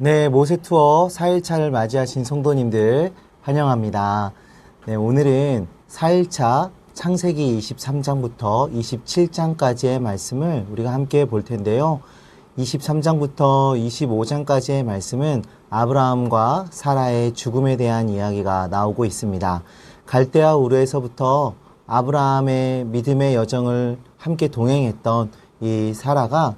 네, 모세 투어 4일차를 맞이하신 성도님들 환영합니다. 네, 오늘은 4일차 창세기 23장부터 27장까지의 말씀을 우리가 함께 볼 텐데요. 23장부터 25장까지의 말씀은 아브라함과 사라의 죽음에 대한 이야기가 나오고 있습니다. 갈대아 우르에서부터 아브라함의 믿음의 여정을 함께 동행했던 이 사라가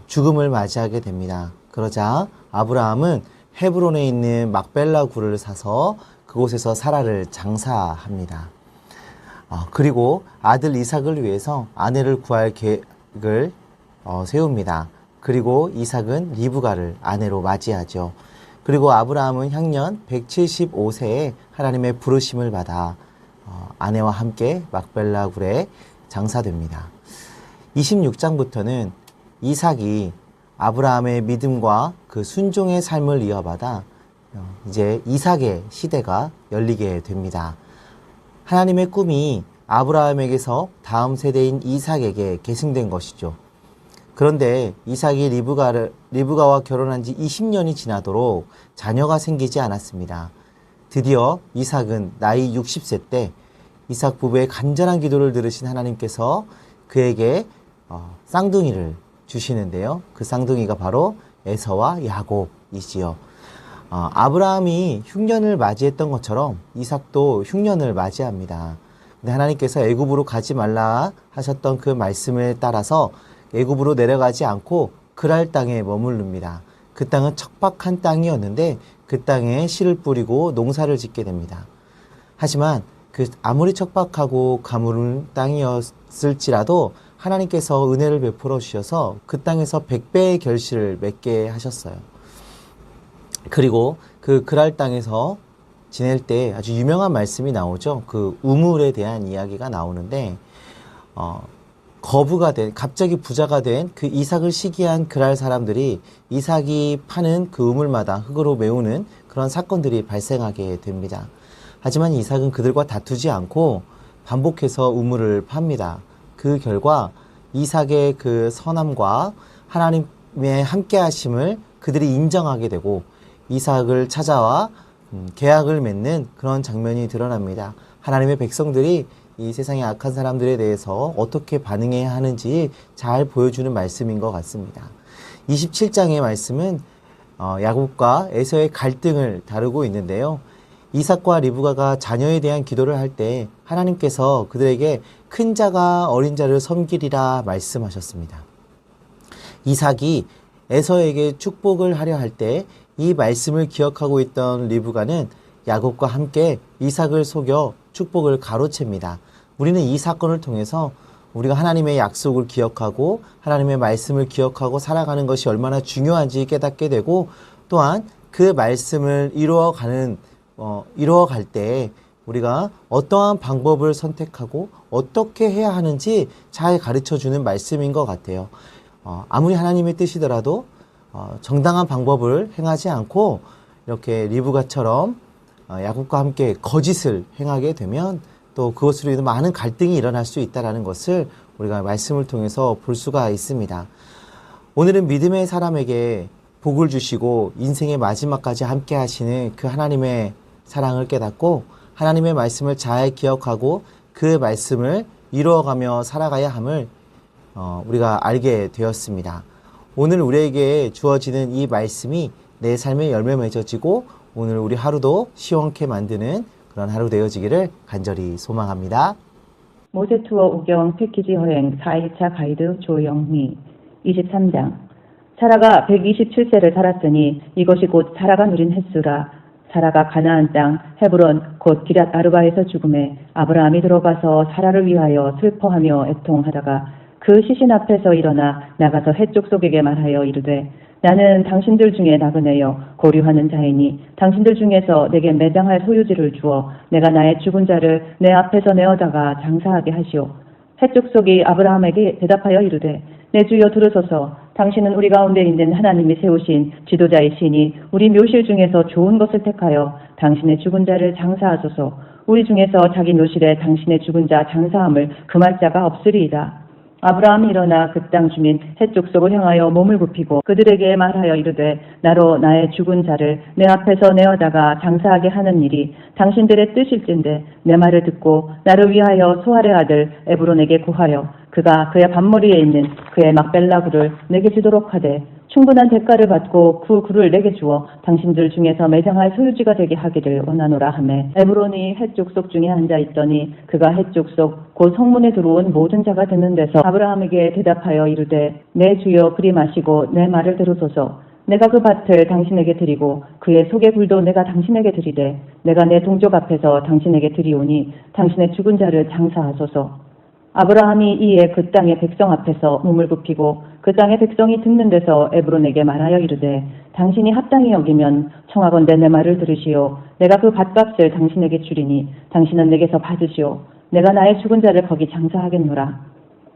죽음을 맞이하게 됩니다. 그러자 아브라함은 헤브론에 있는 막벨라 굴을 사서 그곳에서 사라를 장사합니다. 그리고 아들 이삭을 위해서 아내를 구할 계획을 세웁니다. 그리고 이삭은 리브가를 아내로 맞이하죠. 그리고 아브라함은 향년 175세에 하나님의 부르심을 받아 아내와 함께 막벨라 굴에 장사됩니다. 26장부터는 이삭이 아브라함의 믿음과 그 순종의 삶을 이어받아 이제 이삭의 시대가 열리게 됩니다. 하나님의 꿈이 아브라함에게서 다음 세대인 이삭에게 계승된 것이죠. 그런데 이삭이 리브가와 결혼한 지 20년이 지나도록 자녀가 생기지 않았습니다. 드디어 이삭은 나이 60세 때 이삭 부부의 간절한 기도를 들으신 하나님께서 그에게 쌍둥이를 주시는데요. 그 쌍둥이가 바로 에서와 야곱이지요. 아브라함이 흉년을 맞이했던 것처럼 이삭도 흉년을 맞이합니다. 근데 하나님께서 애굽으로 가지 말라 하셨던 그 말씀에 따라서 애굽으로 내려가지 않고 그랄 땅에 머무릅니다. 그 땅은 척박한 땅이었는데 그 땅에 씨를 뿌리고 농사를 짓게 됩니다. 하지만 그 아무리 척박하고 가물은 땅이었을지라도 하나님께서 은혜를 베풀어 주셔서 그 땅에서 100배의 결실을 맺게 하셨어요. 그리고 그 그랄 땅에서 지낼 때 아주 유명한 말씀이 나오죠. 그 우물에 대한 이야기가 나오는데 갑자기 부자가 된 그 이삭을 시기한 그랄 사람들이 이삭이 파는 그 우물마다 흙으로 메우는 그런 사건들이 발생하게 됩니다. 하지만 이삭은 그들과 다투지 않고 반복해서 우물을 팝니다. 그 결과 이삭의 그 선함과 하나님의 함께 하심을 그들이 인정하게 되고 이삭을 찾아와 계약을 맺는 그런 장면이 드러납니다. 하나님의 백성들이 이 세상의 악한 사람들에 대해서 어떻게 반응해야 하는지 잘 보여주는 말씀인 것 같습니다. 27장의 말씀은 야곱과 에서의 갈등을 다루고 있는데요. 이삭과 리브가가 자녀에 대한 기도를 할 때 하나님께서 그들에게 큰 자가 어린 자를 섬기리라 말씀하셨습니다. 이삭이 에서에게 축복을 하려 할 때 이 말씀을 기억하고 있던 리브가는 야곱과 함께 이삭을 속여 축복을 가로챕니다. 우리는 이 사건을 통해서 우리가 하나님의 약속을 기억하고 하나님의 말씀을 기억하고 살아가는 것이 얼마나 중요한지 깨닫게 되고 또한 그 말씀을 이루어갈 때 우리가 어떠한 방법을 선택하고 어떻게 해야 하는지 잘 가르쳐주는 말씀인 것 같아요. 아무리 하나님의 뜻이더라도 정당한 방법을 행하지 않고 이렇게 리브가처럼 야곱과 함께 거짓을 행하게 되면 또 그것으로 인해 많은 갈등이 일어날 수 있다는 것을 우리가 말씀을 통해서 볼 수가 있습니다. 오늘은 믿음의 사람에게 복을 주시고 인생의 마지막까지 함께 하시는 그 하나님의 사랑을 깨닫고 하나님의 말씀을 잘 기억하고 그 말씀을 이루어가며 살아가야 함을 우리가 알게 되었습니다. 오늘 우리에게 주어지는 이 말씀이 내 삶의 열매 맺어지고 오늘 우리 하루도 시원케 만드는 그런 하루 되어지기를 간절히 소망합니다. 모세 투어 우경 패키지 여행 4일차 가이드 조영미 23장 사라가 127세를 살았으니 이것이 곧 사라가 누린 횟수라. 사라가 가나안 땅 헤브론 곧 기럇 아르바에서 죽음에 아브라함이 들어가서 사라를 위하여 슬퍼하며 애통하다가 그 시신 앞에서 일어나 나가서 헷족 속에게 말하여 이르되 나는 당신들 중에 나그네여 고류하는 자이니 당신들 중에서 내게 매장할 소유지를 주어 내가 나의 죽은 자를 내 앞에서 내어다가 장사하게 하시오. 헷족 속이 아브라함에게 대답하여 이르되 내 주여 들으소서. 당신은 우리 가운데 있는 하나님이 세우신 지도자이시니 우리 묘실 중에서 좋은 것을 택하여 당신의 죽은 자를 장사하소서. 우리 중에서 자기 묘실에 당신의 죽은 자 장사함을 금할 자가 없으리이다. 아브라함이 일어나 그 땅 주민 헷 족속을 향하여 몸을 굽히고 그들에게 말하여 이르되 나로 나의 죽은 자를 내 앞에서 내어다가 장사하게 하는 일이 당신들의 뜻일진데 내 말을 듣고 나를 위하여 소할의 아들 에브론에게 구하여 그가 그의 밭머리에 있는 그의 막벨라 굴을 내게 주도록 하되 충분한 대가를 받고 그 굴을 내게 주어 당신들 중에서 매장할 소유지가 되게 하기를 원하노라 하매 에브론이 헷 족속 중에 앉아 있더니 그가 헷 족속 곧 성문에 들어온 모든 자가 듣는 데서 아브라함에게 대답하여 이르되 내 주여 그리 마시고 내 말을 들으소서. 내가 그 밭을 당신에게 드리고 그의 속의 굴도 내가 당신에게 드리되 내가 내 동족 앞에서 당신에게 드리오니 당신의 죽은 자를 장사하소서. 아브라함이 이에 그 땅의 백성 앞에서 몸을 굽히고 그 땅의 백성이 듣는 데서 에브론에게 말하여 이르되 당신이 합당히 여기면 청하건대 내 말을 들으시오. 내가 그 밭값을 당신에게 주리니 당신은 내게서 받으시오. 내가 나의 죽은 자를 거기 장사하겠노라.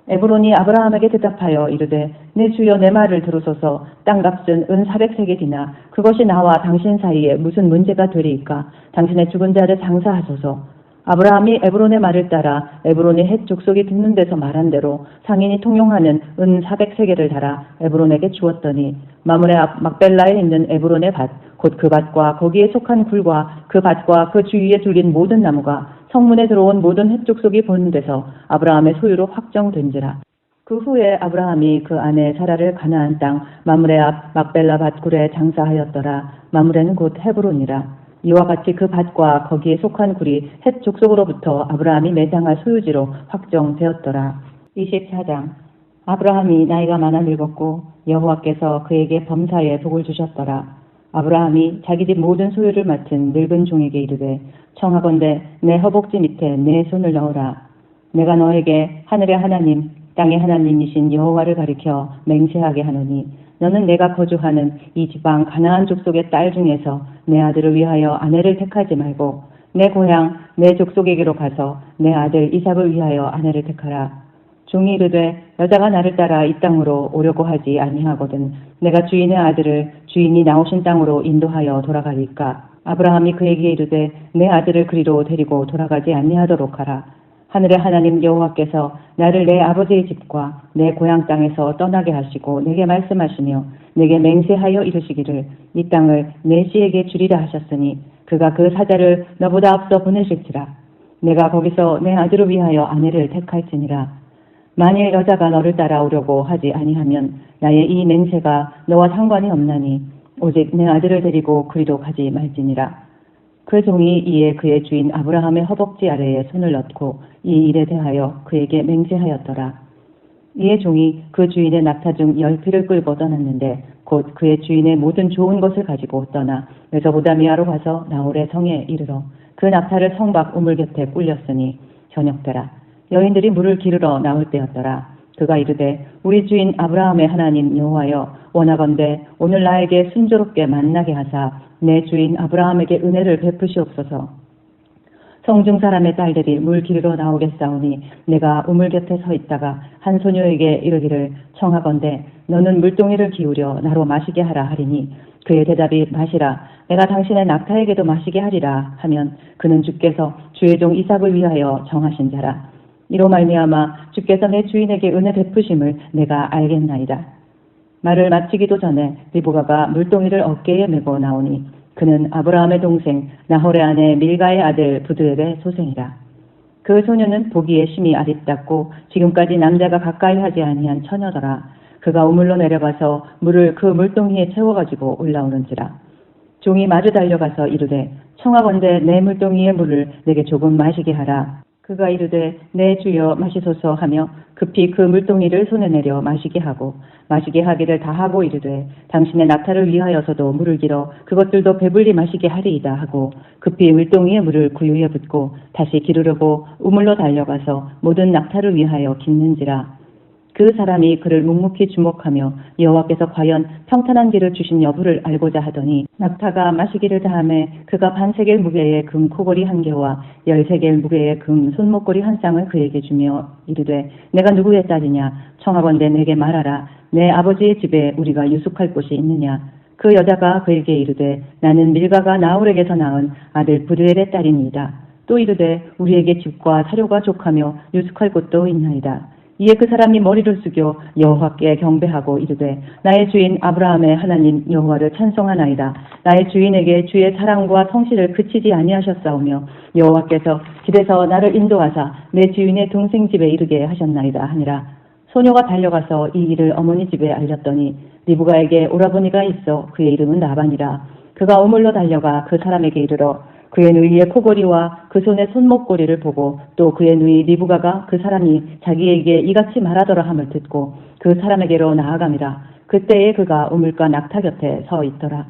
에브론이 아브라함에게 대답하여 이르되 내 주여 내 말을 들으소서. 땅값은 은 400세겔이나 그것이 나와 당신 사이에 무슨 문제가 되리이까. 당신의 죽은 자를 장사하소서. 아브라함이 에브론의 말을 따라 에브론이 헷 족속이 듣는 데서 말한 대로 상인이 통용하는 은 400세겔을 달아 에브론에게 주었더니 마므레 앞 막벨라에 있는 에브론의 밭 곧 그 밭과 거기에 속한 굴과 그 밭과 그 주위에 둘린 모든 나무가 성문에 들어온 모든 헷 족속이 보는 데서 아브라함의 소유로 확정된지라. 그 후에 아브라함이 그 아내 사라를 가나안 땅 마므레 앞 막벨라 밭굴에 장사하였더라. 마므레는 곧 헤브론이라. 이와 같이 그 밭과 거기에 속한 굴이 헷 족속으로부터 아브라함이 매장할 소유지로 확정되었더라. 24장. 아브라함이 나이가 많아 늙었고 여호와께서 그에게 범사에 복을 주셨더라. 아브라함이 자기 집 모든 소유를 맡은 늙은 종에게 이르되 청하건대 내 허벅지 밑에 내 손을 넣으라. 내가 너에게 하늘의 하나님 땅의 하나님이신 여호와를 가리켜 맹세하게 하노니 너는 내가 거주하는 이 지방 가나안 족속의 딸 중에서 내 아들을 위하여 아내를 택하지 말고 내 고향 내 족속에게로 가서 내 아들 이삭을 위하여 아내를 택하라. 종이 이르되 여자가 나를 따라 이 땅으로 오려고 하지 아니하거든 내가 주인의 아들을 주인이 나오신 땅으로 인도하여 돌아가리까. 아브라함이 그에게 이르되 내 아들을 그리로 데리고 돌아가지 아니하도록 하라. 하늘의 하나님 여호와께서 나를 내 아버지의 집과 내 고향 땅에서 떠나게 하시고 내게 말씀하시며 내게 맹세하여 이르시기를 이 땅을 내 씨에게 주리라 하셨으니 그가 그 사자를 너보다 앞서 보내실지라. 내가 거기서 내 아들을 위하여 아내를 택할지니라. 만일 여자가 너를 따라오려고 하지 아니하면 나의 이 맹세가 너와 상관이 없나니 오직 내 아들을 데리고 그리로 가지 말지니라. 그 종이 이에 그의 주인 아브라함의 허벅지 아래에 손을 넣고 이 일에 대하여 그에게 맹세하였더라. 이에 종이 그 주인의 낙타 중 10피를 끌고 떠났는데 곧 그의 주인의 모든 좋은 것을 가지고 떠나 메소보다미아로 가서 나홀의 성에 이르러 그 낙타를 성 밖 우물 곁에 꿀렸으니 저녁때라. 여인들이 물을 기르러 나올 때였더라. 그가 이르되 우리 주인 아브라함의 하나님 여호와여 원하건대 오늘 나에게 순조롭게 만나게 하사 내 주인 아브라함에게 은혜를 베푸시옵소서. 성중 사람의 딸들이 물 기르러 나오겠사오니 내가 우물 곁에 서 있다가 한 소녀에게 이르기를 청하건대 너는 물동이를 기울여 나로 마시게 하라 하리니 그의 대답이 마시라. 내가 당신의 낙타에게도 마시게 하리라 하면 그는 주께서 주의 종 이삭을 위하여 정하신 자라. 이로 말미암아 주께서 내 주인에게 은혜 베푸심을 내가 알겠나이다. 말을 마치기도 전에 리브가가 물동이를 어깨에 메고 나오니 그는 아브라함의 동생 나홀의 아내 밀가의 아들 부두엘의 소생이라. 그 소녀는 보기에 심히 아립답고 지금까지 남자가 가까이 하지 아니한 처녀더라. 그가 우물로 내려가서 물을 그 물동이에 채워가지고 올라오는지라. 종이 마주 달려가서 이르되 청하건대 내 물동이의 물을 내게 조금 마시게 하라. 그가 이르되 내 주여 마시소서 하며 급히 그 물동이를 손에 내려 마시게 하고 마시게 하기를 다하고 이르되 당신의 낙타를 위하여서도 물을 길어 그것들도 배불리 마시게 하리이다 하고 급히 물동이에 물을 구유에 붓고 다시 기르려고 우물로 달려가서 모든 낙타를 위하여 깃는지라. 그 사람이 그를 묵묵히 주목하며 여호와께서 과연 평탄한 길을 주신 여부를 알고자 하더니 낙타가 마시기를 다하매 그가 반세겔 무게의 금 코골이 한 개와 10세겔 무게의 금 손목걸이 한 쌍을 그에게 주며 이르되 내가 누구의 딸이냐 청하건대 내게 말하라. 내 아버지의 집에 우리가 유숙할 곳이 있느냐. 그 여자가 그에게 이르되 나는 밀가가 나홀에게서 낳은 아들 부두엘의 딸이니이다. 또 이르되 우리에게 집과 사료가 족하며 유숙할 곳도 있나이다. 이에 그 사람이 머리를 숙여 여호와께 경배하고 이르되 나의 주인 아브라함의 하나님 여호와를 찬송하나이다. 나의 주인에게 주의 사랑과 성실을 그치지 아니하셨사오며 여호와께서 길에서 나를 인도하사 내 주인의 동생 집에 이르게 하셨나이다 하니라. 소녀가 달려가서 이 일을 어머니 집에 알렸더니 리브가에게 오라버니가 있어 그의 이름은 라반이라. 그가 우물로 달려가 그 사람에게 이르러 그의 누이의 코골이와 그 손의 손목고리를 보고 또 그의 누이 리브가가 그 사람이 자기에게 이같이 말하더라 함을 듣고 그 사람에게로 나아감이라. 그때에 그가 우물가 낙타 곁에 서 있더라.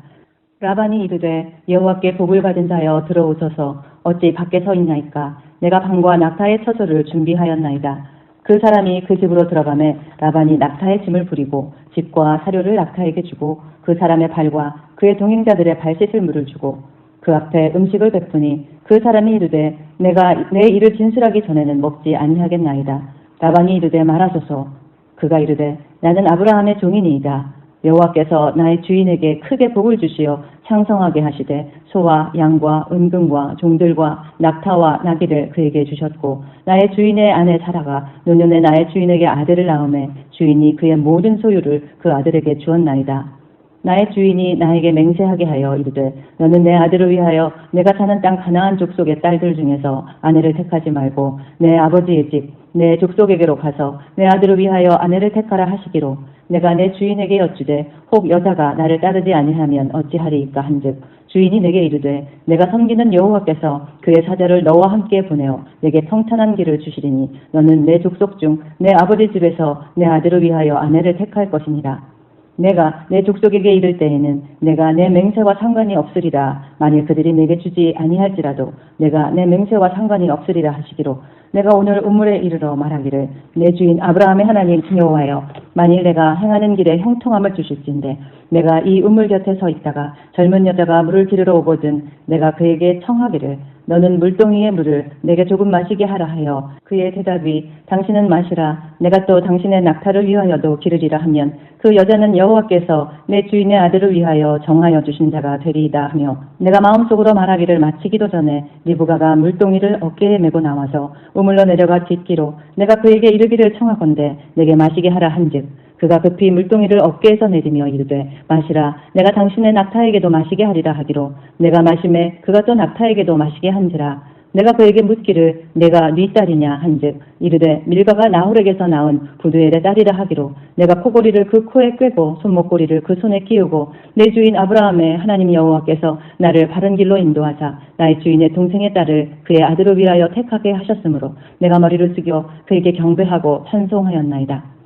라반이 이르되 여호와께 복을 받은 자여 들어오소서. 어찌 밖에 서 있나이까. 내가 방과 낙타의 처소를 준비하였나이다. 그 사람이 그 집으로 들어가매 라반이 낙타의 짐을 부리고 집과 사료를 낙타에게 주고 그 사람의 발과 그의 동행자들의 발 씻을 물을 주고 그 앞에 음식을 베푸니 그 사람이 이르되 내가 내 일을 진술하기 전에는 먹지 아니하겠나이다. 라반이 이르되 말하소서. 그가 이르되 나는 아브라함의 종이니이다. 여호와께서 나의 주인에게 크게 복을 주시어 창성하게 하시되 소와 양과 은금과 종들과 낙타와 나귀를 그에게 주셨고 나의 주인의 아내 사라가 노년에 나의 주인에게 아들을 낳음에 주인이 그의 모든 소유를 그 아들에게 주었나이다. 나의 주인이 나에게 맹세하게 하여 이르되 너는 내 아들을 위하여 내가 사는 땅 가나안 족속의 딸들 중에서 아내를 택하지 말고 내 아버지의 집 내 족속에게로 가서 내 아들을 위하여 아내를 택하라 하시기로 내가 내 주인에게 여쭈되 혹 여자가 나를 따르지 아니하면 어찌하리이까 한즉 주인이 내게 이르되 내가 섬기는 여호와께서 그의 사자를 너와 함께 보내어 내게 평탄한 길을 주시리니 너는 내 족속 중 내 아버지 집에서 내 아들을 위하여 아내를 택할 것이니라. 내가 내 족속에게 이를 때에는 내가 내 맹세와 상관이 없으리라. 만일 그들이 내게 주지 아니할지라도 내가 내 맹세와 상관이 없으리라 하시기로 내가 오늘 우물에 이르러 말하기를 내 주인 아브라함의 하나님 여호와여 만일 내가 행하는 길에 형통함을 주실진데 내가 이 우물 곁에 서 있다가 젊은 여자가 물을 기르러 오거든 내가 그에게 청하기를 너는 물동이의 물을 내게 조금 마시게 하라 하여 그의 대답이 당신은 마시라 내가 또 당신의 낙타를 위하여도 기르리라 하면 그 여자는 여호와께서 내 주인의 아들을 위하여 정하여 주신 자가 되리이다 하며 내가 마음속으로 말하기를 마치기도 전에 리브가가 물동이를 어깨에 메고 나와서 우물로 내려가 짖기로 내가 그에게 이르기를 청하건대 내게 마시게 하라 한즉 그가 급히 물동이를 어깨에서 내리며 이르되 마시라 내가 당신의 낙타에게도 마시게 하리라 하기로 내가 마심에 그가 또 낙타에게도 마시게 한지라 내가 그에게 묻기를 내가 네 딸이냐 한즉 이르되 밀가가 나홀에게서 낳은 부두엘의 딸이라 하기로 내가 코골이를 그 코에 꿰고 손목고리를 그 손에 끼우고 내 주인 아브라함의 하나님 여호와께서 나를 바른 길로 인도하사 나의 주인의 동생의 딸을 그의 아들을 위하여 택하게 하셨으므로 내가 머리를 숙여 그에게 경배하고 찬송하였나이다.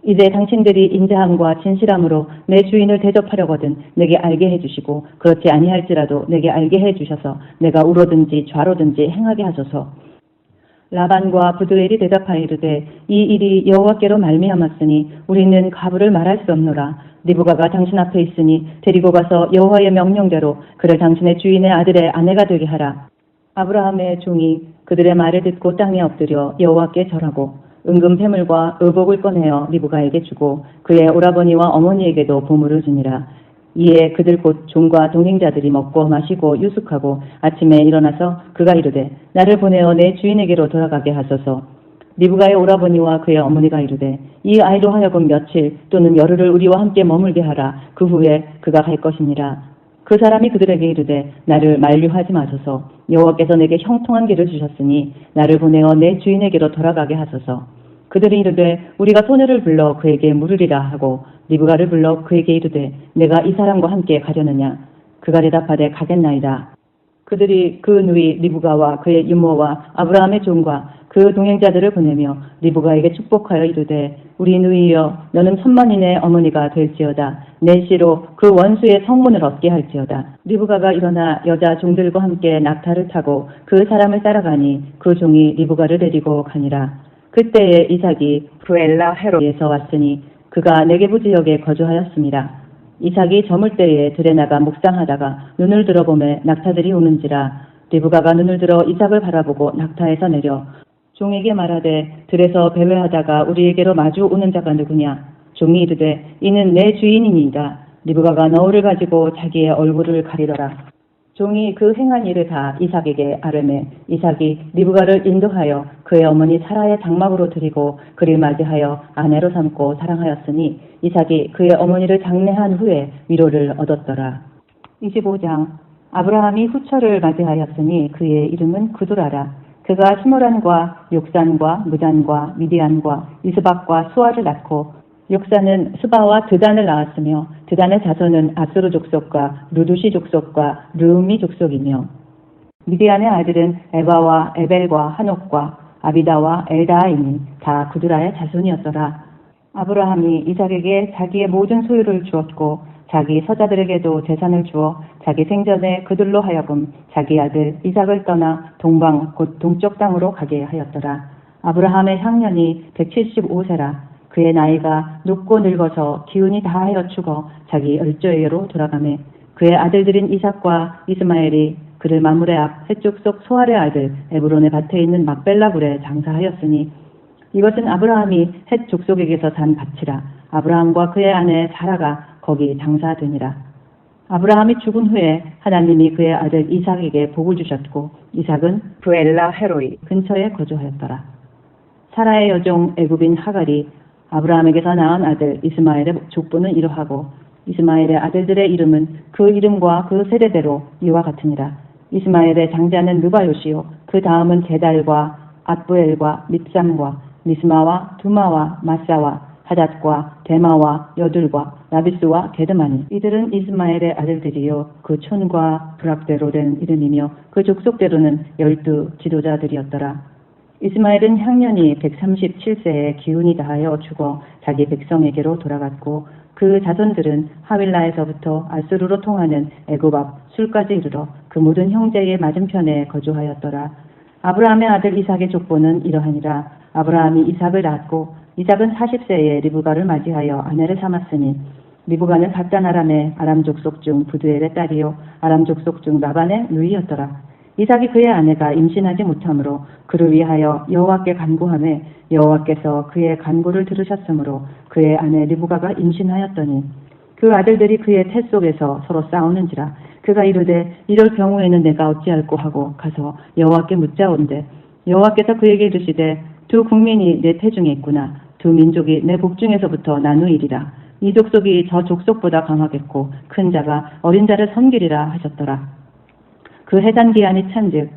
이제 당신들이 인자함과 진실함으로 내 주인을 대접하려거든 내게 알게 해주시고 그렇지 아니할지라도 내게 알게 해주셔서 내가 우로든지 좌로든지 행하게 하소서. 라반과 부두엘이 대답하여 이르되 이 일이 여호와께로 말미암았으니 우리는 가부를 말할 수 없노라. 리브가가 당신 앞에 있으니 데리고 가서 여호와의 명령대로 그를 당신의 주인의 아들의 아내가 되게 하라. 아브라함의 종이 그들의 말을 듣고 땅에 엎드려 여호와께 절하고 은금 패물과 의복을 꺼내어 리브가에게 주고 그의 오라버니와 어머니에게도 보물을 주니라. 이에 그들 곧 종과 동행자들이 먹고 마시고 유숙하고 아침에 일어나서 그가 이르되 나를 보내어 내 주인에게로 돌아가게 하소서. 리브가의 오라버니와 그의 어머니가 이르되 이 아이로 하여금 며칠 또는 열흘을 우리와 함께 머물게 하라. 그 후에 그가 갈 것이니라. 그 사람이 그들에게 이르되 나를 만류하지 마소서. 여호와께서 내게 형통한 길을 주셨으니 나를 보내어 내 주인에게로 돌아가게 하소서. 그들이 이르되 우리가 소녀를 불러 그에게 물으리라 하고 리브가를 불러 그에게 이르되 내가 이 사람과 함께 가려느냐. 그가 대답하되 가겠나이다. 그들이 그 누이 리브가와 그의 유모와 아브라함의 종과 그 동행자들을 보내며 리브가에게 축복하여 이르되 우리 누이여 너는 천만인의 어머니가 될지어다. 내 씨로 그 원수의 성문을 얻게 할지어다. 리브가가 일어나 여자 종들과 함께 낙타를 타고 그 사람을 따라가니 그 종이 리브가를 데리고 가니라. 그때에 이삭이 브엘라 헤로에서 왔으니 그가 네게부 지역에 거주하였습니다. 이삭이 저물 때에 들에 나가 묵상하다가 눈을 들어보매 낙타들이 오는지라. 리브가가 눈을 들어 이삭을 바라보고 낙타에서 내려 종에게 말하되 들에서 배회하다가 우리에게로 마주 오는 자가 누구냐. 종이 이르되 이는 내 주인이니이다. 리브가가 너울을 가지고 자기의 얼굴을 가리더라. 종이 그 행한 일을 다 이삭에게 아뢰매 이삭이 리브가를 인도하여 그의 어머니 사라의 장막으로 드리고 그를 맞이하여 아내로 삼고 사랑하였으니 이삭이 그의 어머니를 장례한 후에 위로를 얻었더라. 25장 아브라함이 후처를 맞이하였으니 그의 이름은 그두라라. 그가 스모란과 욕산과 무단과 미디안과 이스박과 수아를 낳고 욕산은 스바와 드단을 낳았으며 드단의 자손은 아수르 족속과 루두시 족속과 르음미 족속이며 미디안의 아들은 에바와 에벨과 한옥과 아비다와 엘다이니 다 그두라의 자손이었더라. 아브라함이 이삭에게 자기의 모든 소유를 주었고 자기 서자들에게도 재산을 주어 자기 생전에 그들로 하여금 자기 아들 이삭을 떠나 동방 곧 동쪽 땅으로 가게 하였더라. 아브라함의 향년이 175세라. 그의 나이가 높고 늙어서 기운이 다하여 죽어 자기 열조에게로 돌아가매 그의 아들들인 이삭과 이스마엘이 그를 마므레 앞 해쪽 속 소알의 아들 에브론의 밭에 있는 막벨라 굴에 장사하였으니 이것은 아브라함이 헷 족속에게서 산 밭이라. 아브라함과 그의 아내 사라가 거기 장사되니라. 아브라함이 죽은 후에 하나님이 그의 아들 이삭에게 복을 주셨고 이삭은 브엘라 헤로이 근처에 거주하였더라. 사라의 여종 애굽인 하갈이 아브라함에게서 낳은 아들 이스마엘의 족보는 이러하고 이스마엘의 아들들의 이름은 그 이름과 그 세대대로 이와 같으니라. 이스마엘의 장자는 르바요시요 그 다음은 게달과 앗부엘과 밉삼과 미스마와 두마와 마사와 하닷과 데마와 여둘과 라비스와 게드마니 이들은 이스마엘의 아들들이요 그 촌과 부락대로 된 이름이며 그 족속대로는 12 지도자들이었더라. 이스마엘은 향년이 137세에 기운이 다하여 죽어 자기 백성에게로 돌아갔고 그 자손들은 하윌라에서부터 아수르로 통하는 애굽 앞 술까지 이르러 그 모든 형제의 맞은편에 거주하였더라. 아브라함의 아들 이삭의 족보는 이러하니라. 아브라함이 이삭을 낳았고 이삭은 40세에 리브가를 맞이하여 아내를 삼았으니 리브가는 갓단 아람의 아람 족속 중 부두엘의 딸이요 아람 족속 중 라반의 누이였더라. 이삭이 그의 아내가 임신하지 못하므로 그를 위하여 여호와께 간구하매 여호와께서 그의 간구를 들으셨으므로 그의 아내 리브가가 임신하였더니 그 아들들이 그의 태 속에서 서로 싸우는지라. 그가 이르되 이럴 경우에는 내가 어찌할꼬 하고 가서 여호와께 묻자온대 여호와께서 그에게 이르시되 두 국민이 내 태중에 있구나. 두 민족이 내 복중에서부터 나누이리라. 이 족속이 저 족속보다 강하겠고 큰 자가 어린 자를 섬기리라 하셨더라. 그 해단 기한이 찬즉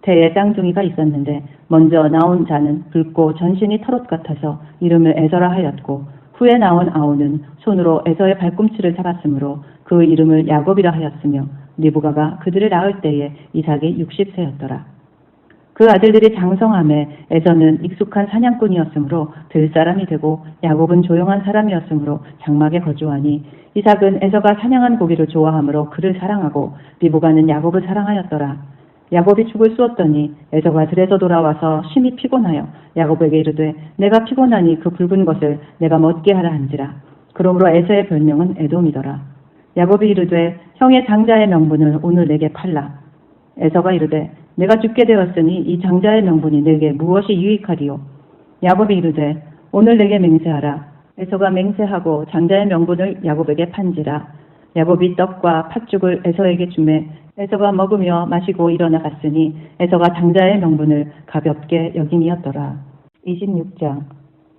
태에 쌍둥이가 있었는데 먼저 나온 자는 붉고 전신이 털옷 같아서 이름을 에서라 하였고 후에 나온 아우는 손으로 에서의 발꿈치를 잡았으므로 그 이름을 야곱이라 하였으며 리브가가 그들을 낳을 때에 이삭이 60세였더라. 그 아들들이 장성함에 에서는 익숙한 사냥꾼이었으므로 들사람이 되고 야곱은 조용한 사람이었으므로 장막에 거주하니 이삭은 에서가 사냥한 고기를 좋아하므로 그를 사랑하고 리브가는 야곱을 사랑하였더라. 야곱이 죽을 쑤었더니 에서가 들에서 돌아와서 심히 피곤하여 야곱에게 이르되 내가 피곤하니 그 붉은 것을 내가 먹게 하라 한지라. 그러므로 에서의 별명은 에돔이더라. 야곱이 이르되 형의 장자의 명분을 오늘 내게 팔라. 에서가 이르되 내가 죽게 되었으니 이 장자의 명분이 내게 무엇이 유익하리요. 야곱이 이르되 오늘 내게 맹세하라. 에서가 맹세하고 장자의 명분을 야곱에게 판지라. 야곱이 떡과 팥죽을 에서에게 주매 에서가 먹으며 마시고 일어나 갔으니 에서가 장자의 명분을 가볍게 여김이었더라. 26장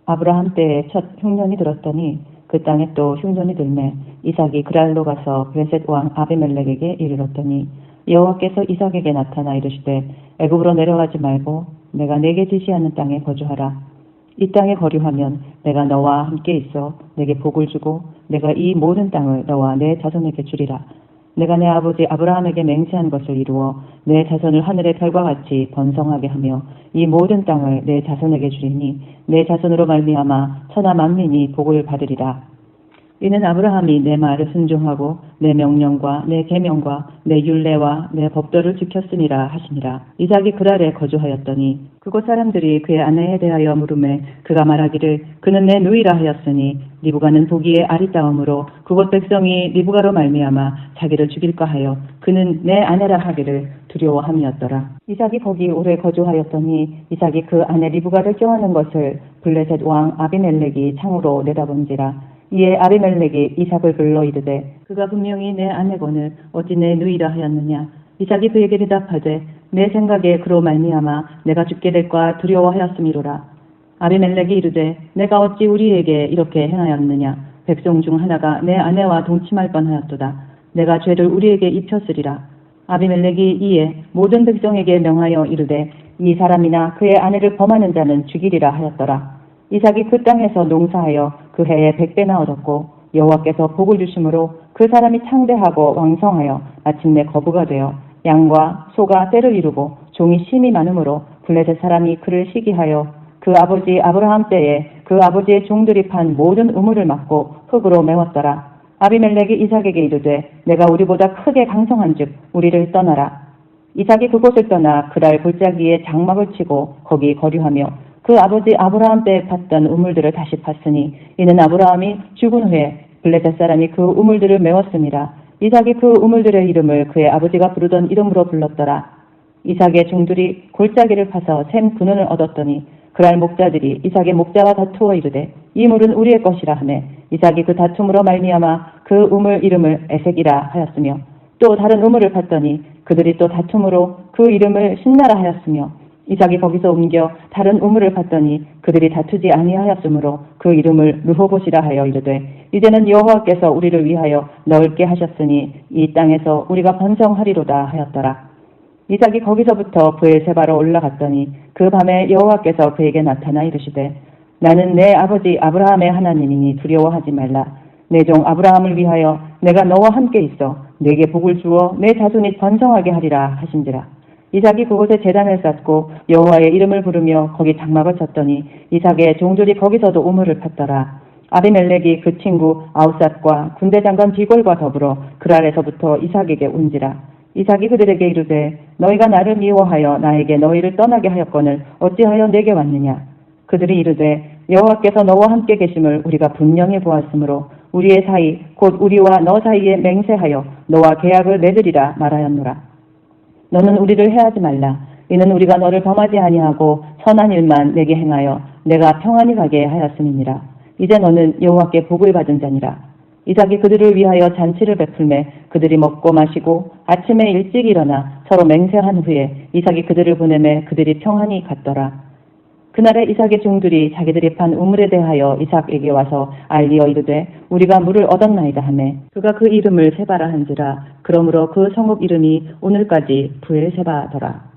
아브라함 때에 첫 흉년이 들었더니 그 땅에 또 흉년이 들매 이삭이 그랄로 가서 브레셋 왕 아비멜렉에게 이르렀더니 여호와께서 이삭에게 나타나 이르시되 애굽으로 내려가지 말고 내가 내게 지시하는 땅에 거주하라. 이 땅에 거류하면 내가 너와 함께 있어 내게 복을 주고 내가 이 모든 땅을 너와 내 자손에게 주리라. 내가 내 아버지 아브라함에게 맹세한 것을 이루어 내 자손을 하늘의 별과 같이 번성하게 하며 이 모든 땅을 내 자손에게 주리니 내 자손으로 말미암아 천하 만민이 복을 받으리라. 이는 아브라함이 내 말을 순종하고 내 명령과 내 계명과 내 율례와 내 법도를 지켰으니라 하시니라. 이삭이 그랄에 거주하였더니 그곳 사람들이 그의 아내에 대하여 물으매 그가 말하기를 그는 내 누이라 하였으니 리브가는 보기에 아리따움으로 그곳 백성이 리브가로 말미암아 자기를 죽일까 하여 그는 내 아내라 하기를 두려워함이었더라. 이삭이 거기 오래 거주하였더니 이삭이 그 아내 리브가를 껴안는 것을 블레셋 왕 아비멜렉이 창으로 내다본지라. 이에 아비멜렉이 이삭을 불러 이르되 그가 분명히 내 아내거늘 어찌 내 누이라 하였느냐. 이삭이 그에게 대답하되 내 생각에 그로 말미암아 내가 죽게 될까 두려워하였음이로라. 아비멜렉이 이르되 내가 어찌 우리에게 이렇게 행하였느냐. 백성 중 하나가 내 아내와 동침할 뻔하였도다. 내가 죄를 우리에게 입혔으리라. 아비멜렉이 이에 모든 백성에게 명하여 이르되 이 사람이나 그의 아내를 범하는 자는 죽이리라 하였더라. 이삭이 그 땅에서 농사하여 그 해에 100배나 얻었고 여호와께서 복을 주심으로 그 사람이 창대하고 왕성하여 마침내 거부가 되어 양과 소가 때를 이루고 종이 심이 많으므로 블레셋 사람이 그를 시기하여 그 아버지 아브라함 때에 그 아버지의 종들이 판 모든 우물을 막고 흙으로 메웠더라. 아비멜렉이 이삭에게 이르되 내가 우리보다 크게 강성한즉 우리를 떠나라. 이삭이 그곳을 떠나 그랄 골짜기에 장막을 치고 거기 거류하며 그 아버지 아브라함 때에 팠던 우물들을 다시 팠으니 이는 아브라함이 죽은 후에 블레셋 사람이 그 우물들을 메웠습니다. 이삭이 그 우물들의 이름을 그의 아버지가 부르던 이름으로 불렀더라. 이삭의 종들이 골짜기를 파서 샘 근원을 얻었더니 그랄 목자들이 이삭의 목자와 다투어 이르되 이 물은 우리의 것이라 하매 이삭이 그 다툼으로 말미암아 그 우물 이름을 에색이라 하였으며 또 다른 우물을 팠더니 그들이 또 다툼으로 그 이름을 신나라 하였으며 이삭이 거기서 옮겨 다른 우물을 팠더니 그들이 다투지 아니하였으므로 그 이름을 르호봇이라 하여 이르되 이제는 여호와께서 우리를 위하여 넓게 하셨으니 이 땅에서 우리가 번성하리로다 하였더라. 이삭이 거기서부터 브엘세바로 올라갔더니 그 밤에 여호와께서 그에게 나타나 이르시되 나는 내 아버지 아브라함의 하나님이니 두려워하지 말라. 내 종 아브라함을 위하여 내가 너와 함께 있어 내게 복을 주어 내 자손이 번성하게 하리라 하신지라. 이삭이 그곳에 제단을 쌓고 여호와의 이름을 부르며 거기 장막을 쳤더니 이삭의 종들이 거기서도 우물을 팠더라. 아비멜렉이 그 친구 아우삿과 군대 장관 비골과 더불어 그랄에서부터 이삭에게 온지라. 이삭이 그들에게 이르되 너희가 나를 미워하여 나에게 너희를 떠나게 하였거늘 어찌하여 내게 왔느냐. 그들이 이르되 여호와께서 너와 함께 계심을 우리가 분명히 보았으므로 우리의 사이 곧 우리와 너 사이에 맹세하여 너와 계약을 맺으리라 말하였노라. 너는 우리를 해하지 말라. 이는 우리가 너를 범하지 아니하고 선한 일만 내게 행하여 내가 평안히 가게 하였음이니라. 이제 너는 여호와께 복을 받은 자니라. 이삭이 그들을 위하여 잔치를 베풀매 그들이 먹고 마시고 아침에 일찍 일어나 서로 맹세한 후에 이삭이 그들을 보내매 그들이 평안히 갔더라. 그날에 이삭의 종들이 자기들이 판 우물에 대하여 이삭에게 와서 알리어 이르되 우리가 물을 얻었나이다 하매 그가 그 이름을 세바라 한지라. 그러므로 그 성읍 이름이 오늘까지 브엘세바더라.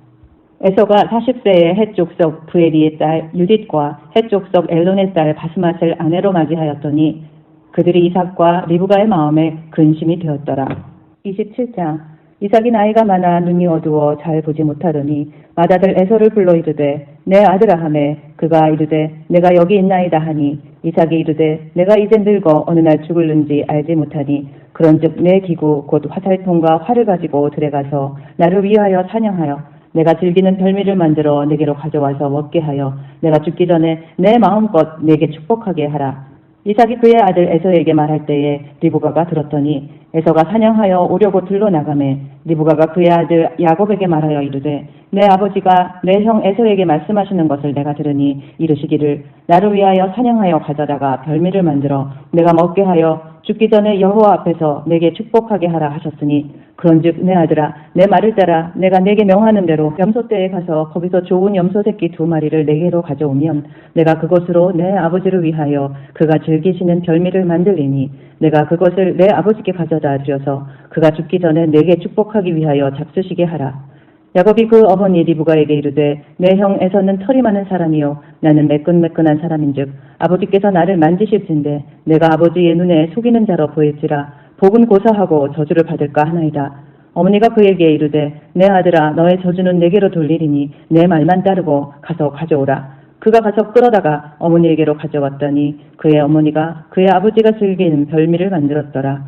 에서가 40세에 헷족속 브에리의 딸 유딧과 헷족속 엘론의 딸 바스맛을 아내로 맞이하였더니 그들이 이삭과 리브가의 마음에 근심이 되었더라. 27장. 이삭이 나이가 많아 눈이 어두워 잘 보지 못하더니 맏아들 에서를 불러 이르되 내 아들아 하매 그가 이르되 내가 여기 있나이다 하니 이삭이 이르되 내가 이제 늙어 어느 날 죽을는지 알지 못하니 그런즉 내 기구 곧 화살통과 활을 가지고 들어가서 나를 위하여 사냥하여 내가 즐기는 별미를 만들어 내게로 가져와서 먹게 하여 내가 죽기 전에 내 마음껏 내게 축복하게 하라. 이삭이 그의 아들 에서에게 말할 때에 리브가가 들었더니 에서가 사냥하여 오려고 들러나가매 리브가가 그의 아들 야곱에게 말하여 이르되 내 아버지가 내 형 에서에게 말씀하시는 것을 내가 들으니 이르시기를 나를 위하여 사냥하여 가져다가 별미를 만들어 내가 먹게 하여 죽기 전에 여호와 앞에서 내게 축복하게 하라 하셨으니 그런즉 내 아들아 내 말을 따라 내가 내게 명하는 대로 염소떼에 가서 거기서 좋은 염소 새끼 2마리를 내게로 가져오면 내가 그것으로 내 아버지를 위하여 그가 즐기시는 별미를 만들리니 내가 그것을 내 아버지께 가져다 드려서 그가 죽기 전에 내게 축복하기 위하여 잡수시게 하라. 야곱이 그 어머니 리브가에게 이르되 내 형 에서는 털이 많은 사람이요 나는 매끈매끈한 사람인즉 아버지께서 나를 만지실진데 내가 아버지의 눈에 속이는 자로 보일지라 복은 고사하고 저주를 받을까 하나이다. 어머니가 그에게 이르되 내 아들아 너의 저주는 내게로 돌리리니 내 말만 따르고 가서 가져오라. 그가 가서 끌어다가 어머니에게로 가져왔더니 그의 어머니가 그의 아버지가 즐기는 별미를 만들었더라.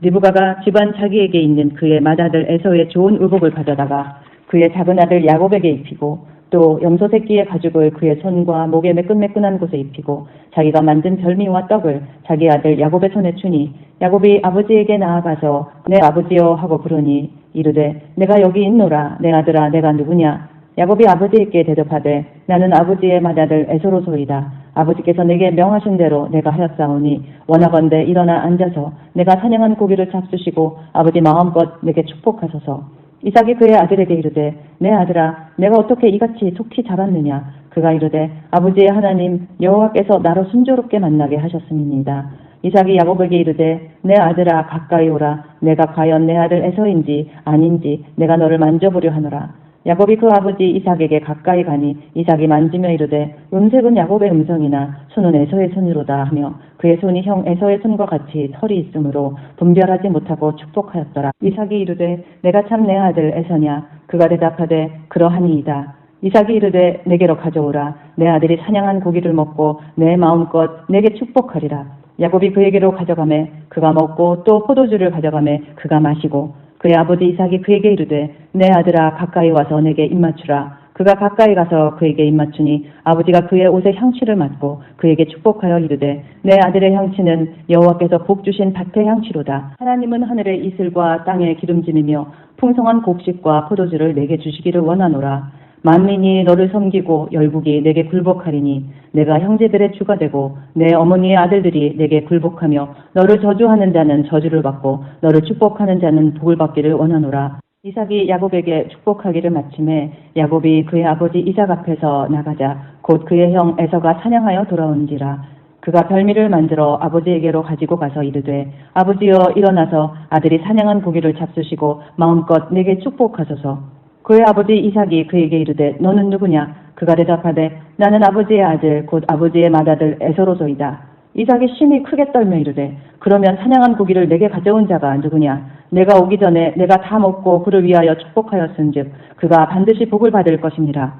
리브가가 집안 자기에게 있는 그의 맏아들 에서의 좋은 의복을 가져다가 그의 작은 아들 야곱에게 입히고 또 염소 새끼의 가죽을 그의 손과 목에 매끈매끈한 곳에 입히고 자기가 만든 별미와 떡을 자기 아들 야곱의 손에 주니 야곱이 아버지에게 나아가서 내 아버지여 하고 부르니 이르되 내가 여기 있노라. 내 아들아 내가 누구냐. 야곱이 아버지에게 대답하되 나는 아버지의 맏아들 에서로소이다. 아버지께서 내게 명하신 대로 내가 하였사오니 원하건대 일어나 앉아서 내가 사냥한 고기를 잡수시고 아버지 마음껏 내게 축복하소서. 이삭이 그의 아들에게 이르되 내 아들아 내가 어떻게 이같이 속히 자랐느냐. 그가 이르되 아버지의 하나님 여호와께서 나로 순조롭게 만나게 하셨음이니이다. 이삭이 야곱에게 이르되 내 아들아 가까이 오라. 내가 과연 내 아들 에서인지 아닌지 내가 너를 만져보려 하노라. 야곱이 그 아버지 이삭에게 가까이 가니 이삭이 만지며 이르되 음색은 야곱의 음성이나 손은 에서의 손이로다 하며 그의 손이 형 에서의 손과 같이 털이 있으므로 분별하지 못하고 축복하였더라. 이삭이 이르되 내가 참 내 아들 에서냐. 그가 대답하되 그러하니이다. 이삭이 이르되 내게로 가져오라. 내 아들이 사냥한 고기를 먹고 내 마음껏 내게 축복하리라. 야곱이 그에게로 가져가매 그가 먹고 또 포도주를 가져가매 그가 마시고 그의 아버지 이삭이 그에게 이르되 내 아들아 가까이 와서 내게 입맞추라. 그가 가까이 가서 그에게 입맞추니 아버지가 그의 옷에 향취를 맡고 그에게 축복하여 이르되 내 아들의 향취는 여호와께서 복 주신 밭의 향취로다. 하나님은 하늘의 이슬과 땅의 기름짐이며 풍성한 곡식과 포도주를 내게 주시기를 원하노라. 만민이 너를 섬기고 열국이 내게 굴복하리니 내가 형제들의 주가 되고 내 어머니의 아들들이 내게 굴복하며 너를 저주하는 자는 저주를 받고 너를 축복하는 자는 복을 받기를 원하노라. 이삭이 야곱에게 축복하기를 마침에 야곱이 그의 아버지 이삭 앞에서 나가자 곧 그의 형 에서가 사냥하여 돌아온지라. 그가 별미를 만들어 아버지에게로 가지고 가서 이르되 아버지여 일어나서 아들이 사냥한 고기를 잡수시고 마음껏 내게 축복하소서. 그의 아버지 이삭이 그에게 이르되 너는 누구냐. 그가 대답하되 나는 아버지의 아들 곧 아버지의 맏아들 에서로소이다. 이삭이 심히 크게 떨며 이르되 그러면 사냥한 고기를 내게 가져온 자가 누구냐. 내가 오기 전에 내가 다 먹고 그를 위하여 축복하였은즉 그가 반드시 복을 받을 것이니라.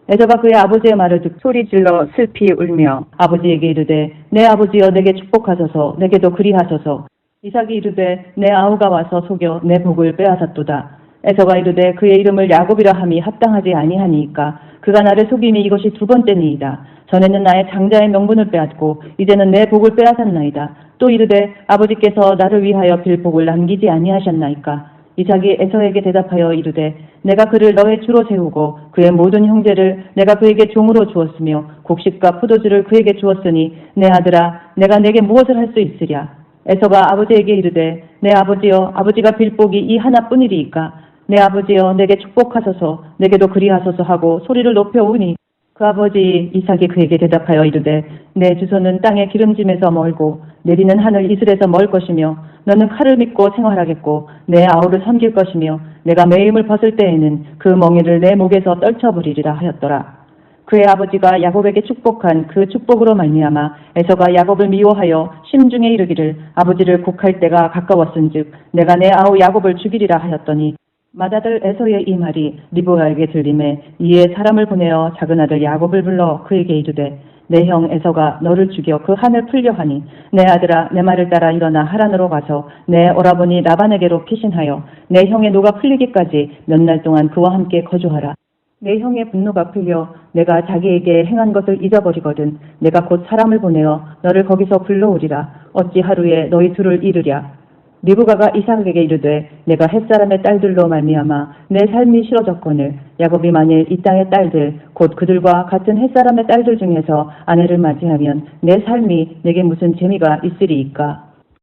에서가 그의 아버지의 말을 듣고 소리질러 슬피 울며 아버지에게 이르되 내 아버지여 내게 축복하소서. 내게도 그리하소서. 이삭이 이르되 내 아우가 와서 속여 내 복을 빼앗았도다. 에서가 이르되 그의 이름을 야곱이라 함이 합당하지 아니하니이까. 그가 나를 속임이 이것이 두 번째니이다. 전에는 나의 장자의 명분을 빼앗고 이제는 내 복을 빼앗았나이다. 또 이르되 아버지께서 나를 위하여 빌 복을 남기지 아니하셨나이까. 이삭이 에서에게 대답하여 이르되 내가 그를 너의 주로 세우고 그의 모든 형제를 내가 그에게 종으로 주었으며 곡식과 포도주를 그에게 주었으니 내 아들아 내가 내게 무엇을 할 수 있으랴. 에서가 아버지에게 이르되 내 아버지여 아버지가 빌 복이 이 하나뿐이리이까. 내 아버지여 내게 축복하소서. 내게도 그리하소서 하고 소리를 높여 우니 그 아버지 이삭이 그에게 대답하여 이르되 내 주소는 땅의 기름짐에서 멀고 내리는 하늘 이슬에서 멀 것이며 너는 칼을 믿고 생활하겠고 내 아우를 섬길 것이며 내가 매임을 벗을 때에는 그 멍에를 내 목에서 떨쳐버리리라 하였더라. 그의 아버지가 야곱에게 축복한 그 축복으로 말미암아 에서가 야곱을 미워하여 심중에 이르기를 아버지를 곡할 때가 가까웠은즉 내가 내 아우 야곱을 죽이리라 하였더니 맏아들 에서의 이 말이 리브가에게 들림에 이에 사람을 보내어 작은 아들 야곱을 불러 그에게 이르되 내 형 에서가 너를 죽여 그 한을 풀려 하니 내 아들아 내 말을 따라 일어나 하란으로 가서 내 오라버니 라반에게로 피신하여 내 형의 노가 풀리기까지 몇 날 동안 그와 함께 거주하라. 내 형의 분노가 풀려 내가 자기에게 행한 것을 잊어버리거든 내가 곧 사람을 보내어 너를 거기서 불러오리라. 어찌 하루에 너희 둘을 이르랴. 리브가가 이삭에게 이르되 내가 햇사람의 딸들로 말미암아 내 삶이 싫어졌거늘 야곱이 만일 이 땅의 딸들 곧 그들과 같은 햇사람의 딸들 중에서 아내를 맞이하면 내 삶이 내게 무슨 재미가 있으리이까.